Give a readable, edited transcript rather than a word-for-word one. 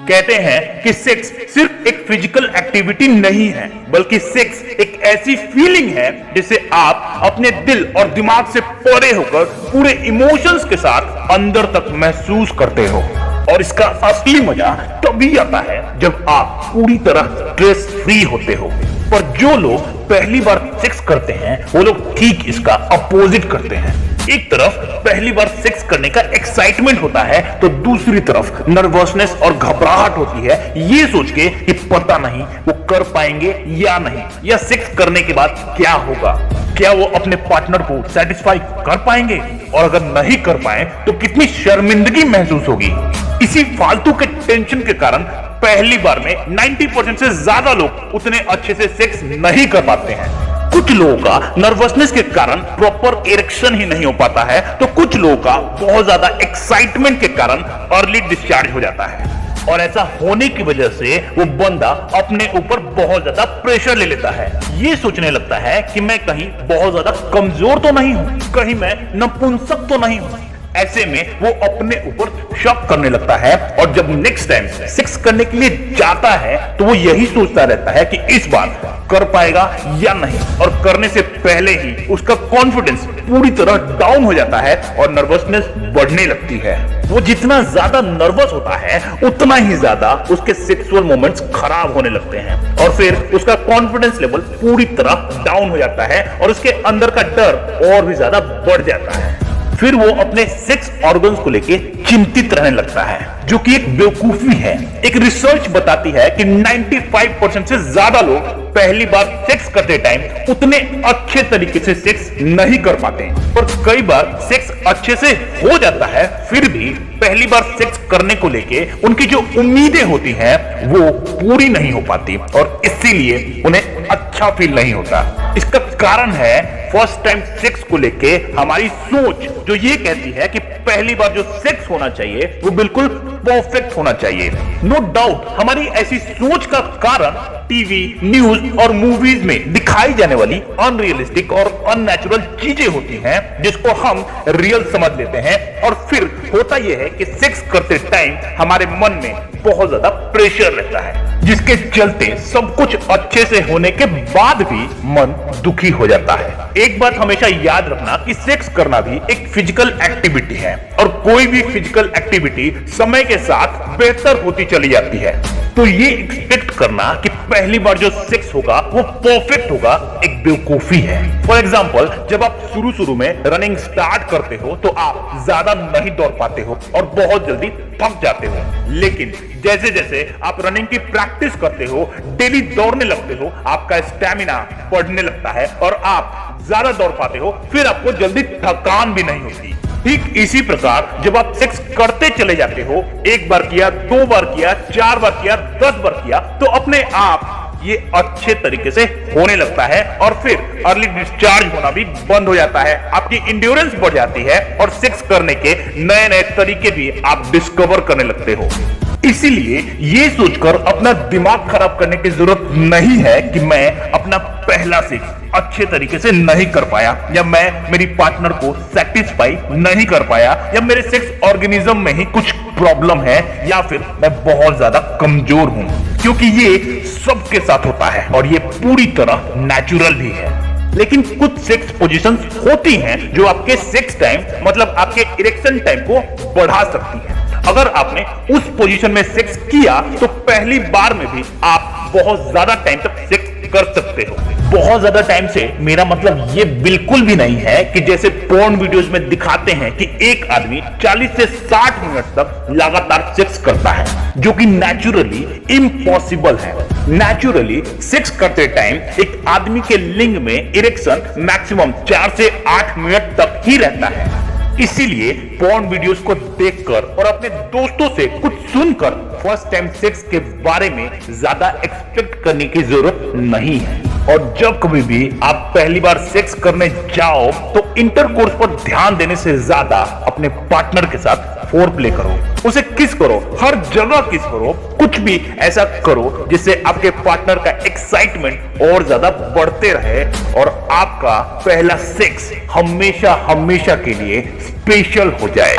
कहते हैं कि सेक्स सिर्फ एक फिजिकल एक्टिविटी नहीं है, बल्कि सेक्स एक ऐसी फीलिंग है जिसे आप अपने दिल और दिमाग से परे होकर पूरे इमोशंस के साथ अंदर तक महसूस करते हो। और इसका असली मजा तभी आता है जब आप पूरी तरह स्ट्रेस फ्री होते हो। पर जो लोग पहली बार सेक्स करते हैं वो लोग ठीक इसका अपोजिट करते हैं। एक तरफ पहली बार सेक्स करने का एक्साइटमेंट होता है तो दूसरी तरफ नर्वसनेस और घबराहट होती है, ये सोच के कि पता नहीं वो कर पाएंगे या नहीं, या सेक्स करने के बाद क्या होगा, क्या वो अपने पार्टनर को सेटिस्फाई कर पाएंगे, और अगर नहीं कर पाए तो कितनी शर्मिंदगी महसूस होगी। इसी फालतू के टेंशन के कारण पहली बार में 90% से ज्यादा लोग उतने अच्छे से सेक्स नहीं कर पाते हैं। कुछ लोगों का नर्वसनेस के कारण प्रॉपर इरेक्शन ही नहीं हो पाता है, तो कुछ लोगों का बहुत ज्यादा एक्साइटमेंट के कारण अर्ली डिस्चार्ज हो जाता है। और ऐसा होने की वजह से वो बंदा अपने ऊपर बहुत ज्यादा प्रेशर ले लेता है। ये सोचने लगता है कि मैं कहीं बहुत ज्यादा कमजोर तो नहीं हूं, कहीं मैं नपुंसक तो नहीं हूं। ऐसे में वो अपने ऊपर शक करने लगता है, और जब नेक्स्ट टाइम सेक्स करने के लिए जाता है तो वो यही सोचता रहता है कि इस बार कर पाएगा या नहीं, और करने से पहले ही उसका कॉन्फिडेंस पूरी तरह डाउन हो जाता है और नर्वसनेस बढ़ने लगती है। वो जितना ज्यादा नर्वस होता है उतना ही ज्यादा उसके सेक्सुअल मोमेंट्स खराब होने लगते हैं, और फिर उसका कॉन्फिडेंस लेवल पूरी तरह डाउन हो जाता है और उसके अंदर का डर और भी ज्यादा बढ़ जाता है। फिर वो अपने सेक्स ऑर्गन्स को लेके चिंतित रहने लगता है, जो कि एक बेवकूफी है। एक रिसर्च बताती है कि 95% से ज्यादा लोग पहली बार सेक्स करते टाइम उतने अच्छे तरीके से सेक्स नहीं कर पाते, और कई बार सेक्स अच्छे से हो जाता है फिर भी पहली बार सेक्स करने को लेके उनकी जो उम्मीदें होती हैं वो पूरी नहीं हो पाती, और इसीलिए उन्हें अच्छा फील नहीं होता। इसका कारण है फर्स्ट टाइम सेक्स को लेके हमारी सोच, जो ये कहती है कि पहली बार जो सेक्स होना चाहिए वो बिल्कुल परफेक्ट होना चाहिए। नो डाउट हमारी ऐसी सोच का कारण टीवी, न्यूज और मूवीज में दिखाई जाने वाली अनरियलिस्टिक और अननेचुरल चीजें होती हैं, जिसको हम रियल समझ लेते हैं, और फिर होता यह है कि सेक्स करते टाइम हमारे मन में बहुत ज्यादा प्रेशर रहता है, जिसके चलते सब कुछ अच्छे से होने के बाद भी मन दुखी हो जाता है। एक बात हमेशा याद रखना कि सेक्स करना भी एक फिजिकल एक्टिविटी है, और कोई भी फिजिकल एक्टिविटी समय के साथ बेहतर होती चली जाती है। तो ये एक्सपेक्ट करना कि पहली बार जो सेक्स होगा वो परफेक्ट होगा एक बेवकूफी है। फॉर एग्जाम्पल, जब आप शुरू में रनिंग स्टार्ट करते हो तो आप ज्यादा नहीं दौड़ पाते हो और बहुत जल्दी थक जाते हो, लेकिन जैसे जैसे आप रनिंग की प्रैक्टिस करते हो, डेली दौड़ने लगते हो, आपका स्टैमिना बढ़ने लगता है और आप ज्यादा दौड़ पाते हो, फिर आपको जल्दी थकान भी नहीं होती। ठीक इसी प्रकार जब आप सेक्स करते चले जाते हो, एक बार किया, 2 बार किया, 4 बार किया, 10 बार किया, तो अपने आप ये अच्छे तरीके से होने लगता है, और फिर अर्ली डिस्चार्ज होना भी बंद हो जाता है। आपकी इंड्योरेंस बढ़ जाती है और सेक्स करने के नए नए तरीके भी आप डिस्कवर करने लगते हो। इसीलिए ये सोचकर अपना दिमाग खराब करने की जरूरत नहीं है कि मैं अपना पहला सेक्स अच्छे तरीके से नहीं कर पाया, या मैं मेरी पार्टनर को सेटिस्फाई नहीं कर पाया, या मेरे सेक्स ऑर्गेनिज्म में ही कुछ प्रॉब्लम है, या फिर मैं बहुत ज्यादा कमजोर हूं, क्योंकि ये सबके साथ होता है और ये पूरी तरह नेचुरल भी है। लेकिन कुछ सेक्स पोजीशंस होती हैं जो आपके सेक्स टाइम, मतलब आपके इरेक्शन टाइम को बढ़ा सकती हैं। अगर आपने उस पोजीशन में सेक्स किया तो पहली बार में भी आप बहुत ज्यादा टाइम तक सेक्स कर सकते हो। बहुत ज्यादा टाइम से मेरा मतलब ये बिल्कुल भी नहीं है कि जैसे पोर्न वीडियोस में दिखाते हैं कि एक आदमी 40 से 60 मिनट तक लगातार सेक्स करता है, जो कि नेचुरली इम्पॉसिबल है। नेचुरली सेक्स करते टाइम एक आदमी के लिंग में इरेक्शन मैक्सिमम 4 से 8 मिनट तक ही रहता है। इसीलिए पोर्न वीडियोस को देखकर और अपने दोस्तों से कुछ सुनकर फर्स्ट टाइम सेक्स के बारे में ज्यादा एक्सपेक्ट करने की जरूरत नहीं है। और जब कभी भी आप पहली बार सेक्स करने जाओ तो इंटरकोर्स पर ध्यान देने से ज्यादा अपने पार्टनर के साथ फोर प्ले करो, उसे किस करो, हर जगह किस करो, कुछ भी ऐसा करो जिससे आपके पार्टनर का एक्साइटमेंट और ज्यादा बढ़ते रहे और आपका पहला सेक्स हमेशा हमेशा के लिए स्पेशल हो जाए।